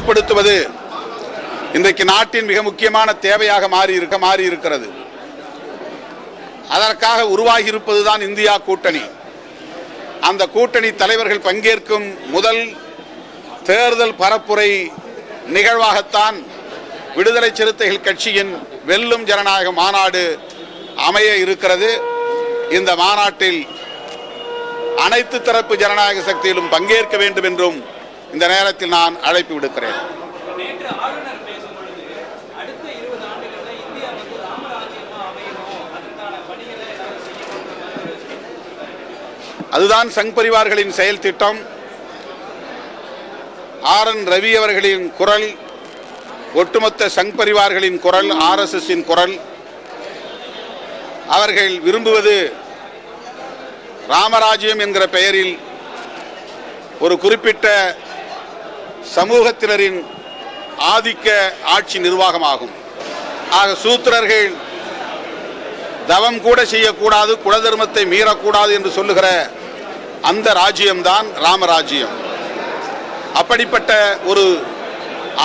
வலுப்படுத்துவது இன்றைக்கு நாட்டின் மிக முக்கியமான தேவையாக மாறி இருக்கிறது. அதற்காக உருவாகி இருப்பதுதான் இந்தியா கூட்டணி. அந்த கூட்டணி தலைவர்கள் பங்கேற்கும் முதல் தேர்தல் பரப்புரை நிகழ்வாகத்தான் விடுதலை சிறுத்தைகள் கட்சியின் வெல்லும் ஜனநாயக மாநாடு அமைய இருக்கிறது. இந்த மாநாட்டில் அனைத்து தரப்பு ஜனநாயக சக்தியிலும் பங்கேற்க வேண்டும் என்றும் இந்த நேரத்தில் நான் அழைப்பு விடுக்கிறேன். அதுதான் சங் பரிவார்களின் செயல் திட்டம். RN ரவி அவர்களின் குரல், ஒட்டுமொத்த சங் பரிவார்களின் குரல், RSSின் குரல். அவர்கள் விரும்புவது ராமராஜ்யம் என்கிற பெயரில் ஒரு குறிப்பிட்ட சமூகத்தினரின் ஆதிக்க ஆட்சி நிர்வாகமாகும். ஆக சூத்திரர்கள் தவம் கூட செய்யக்கூடாது, குலதர்மத்தை மீறக்கூடாது என்று சொல்லுகிற அந்த ராஜ்யம்தான் ராமராஜ்யம். அப்படிப்பட்ட ஒரு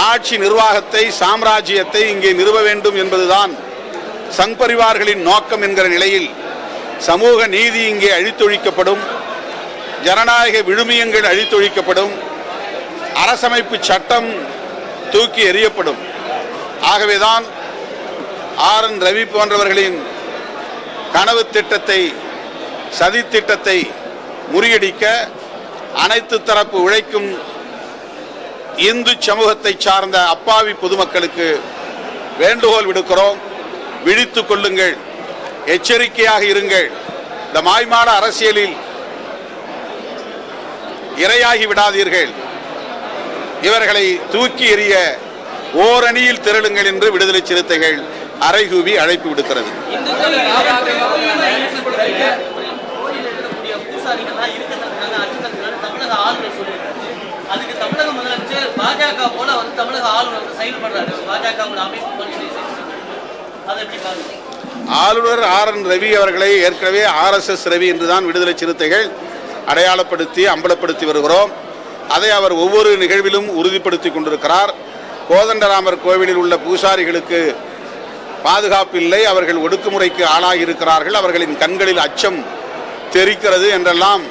ஆட்சி நிர்வாகத்தை, சாம்ராஜ்யத்தை இங்கே நிறுவ வேண்டும் என்பதுதான் சங் பரிவார்களின் நோக்கம் என்கிற நிலையில் சமூக நீதி இங்கே அழித்தொழிக்கப்படும், ஜனநாயக விழுமியங்கள் அழித்தொழிக்கப்படும், அரசமைப்பு சட்டம் தூக்கி எறியப்படும். ஆகவேதான் RN ரவி போன்றவர்களின் கனவு திட்டத்தை, சதி திட்டத்தை முறியடிக்க அனைத்து தரப்பு உழைக்கும் இந்து சமூகத்தை சார்ந்த அப்பாவி பொதுமக்களுக்கு வேண்டுகோள் விடுக்கிறோம். விழித்துக் கொள்ளுங்கள், எச்சரிக்கையாக இருங்கள். இந்த மாய்மாட அரசியலில் இரையாகி விடாதீர்கள். இவர்களை தூக்கி எறிய ஓரணியில் திரளுங்கள் என்று விடுதலை சிறுத்தைகள் அறைகூவி அழைப்பு விடுக்கிறது. ஆளுநர் RN ரவி அவர்களை ஏற்கனவே RSS ரவி என்றுதான் விடுதலை சிறுத்தைகள் அடையாளப்படுத்தி அம்பலப்படுத்தி வருகிறோம். அதை அவர் ஒவ்வொரு நிகழ்விலும் உறுதிப்படுத்தி கொண்டிருக்கிறார். கோதண்டராமர் கோவிலில் உள்ள பூசாரிகளுக்கு பாதுகாப்பு இல்லை, அவர்கள் ஒடுக்குமுறைக்கு ஆளாகி இருக்கிறார்கள், அவர்களின் கண்களில் அச்சம் தெரிக்கிறது என்றெல்லாம்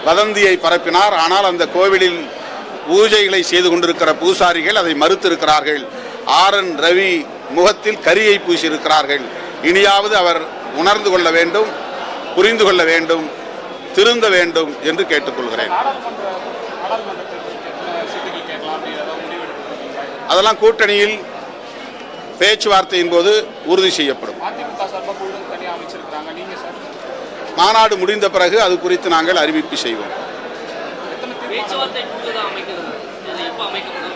வதந்தியை பரப்பினார். ஆனால் அந்த கோவிலில் பூஜைகளை செய்து கொண்டிருக்கிற பூசாரிகள் அதை மறுத்திருக்கிறார்கள். RN ரவி முகத்தில் கரியை பூசியிருக்கிறார்கள். இனியாவது அவர் உணர்ந்து கொள்ள வேண்டும், புரிந்து கொள்ள வேண்டும், திருந்த வேண்டும் என்று கேட்டுக்கொள்கிறேன். அதெல்லாம் கூட்டணியில் பேச்சுவார்த்தையின் போது உறுதி செய்யப்படும். மாநாடு முடிந்த பிறகு அது குறித்து நாங்கள் அறிவிப்பு செய்வோம்.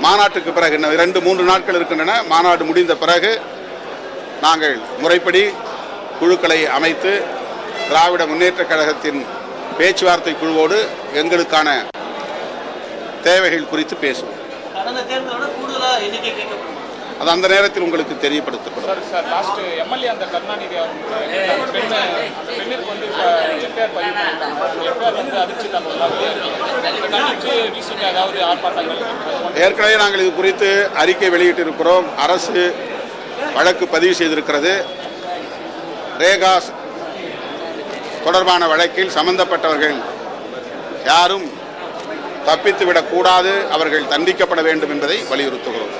மாநாட்டுக்கு பிறகு 2-3 நாட்கள் இருக்கின்றன. மாநாடு முடிந்த பிறகு நாங்கள் முறைப்படி குழுக்களை அமைத்து திராவிட முன்னேற்ற கழகத்தின் பேச்சுவார்த்தை குழுவோடு எங்களுக்கான தேவைகள் குறித்து பேசுவோம். அது அந்த நேரத்தில் உங்களுக்கு தெரியப்படுத்தப்படும். ஏற்கனவே நாங்கள் இது குறித்து அறிக்கை வெளியிட்டிருக்கிறோம். அரசு வழக்கு பதிவு செய்திருக்கிறது. ரேகா தொடர்பான வழக்கில் சம்பந்தப்பட்டவர்கள் யாரும் தப்பித்துவிடக்கூடாது, அவர்கள் தண்டிக்கப்பட வேண்டும் என்பதை வலியுறுத்துகிறோம்.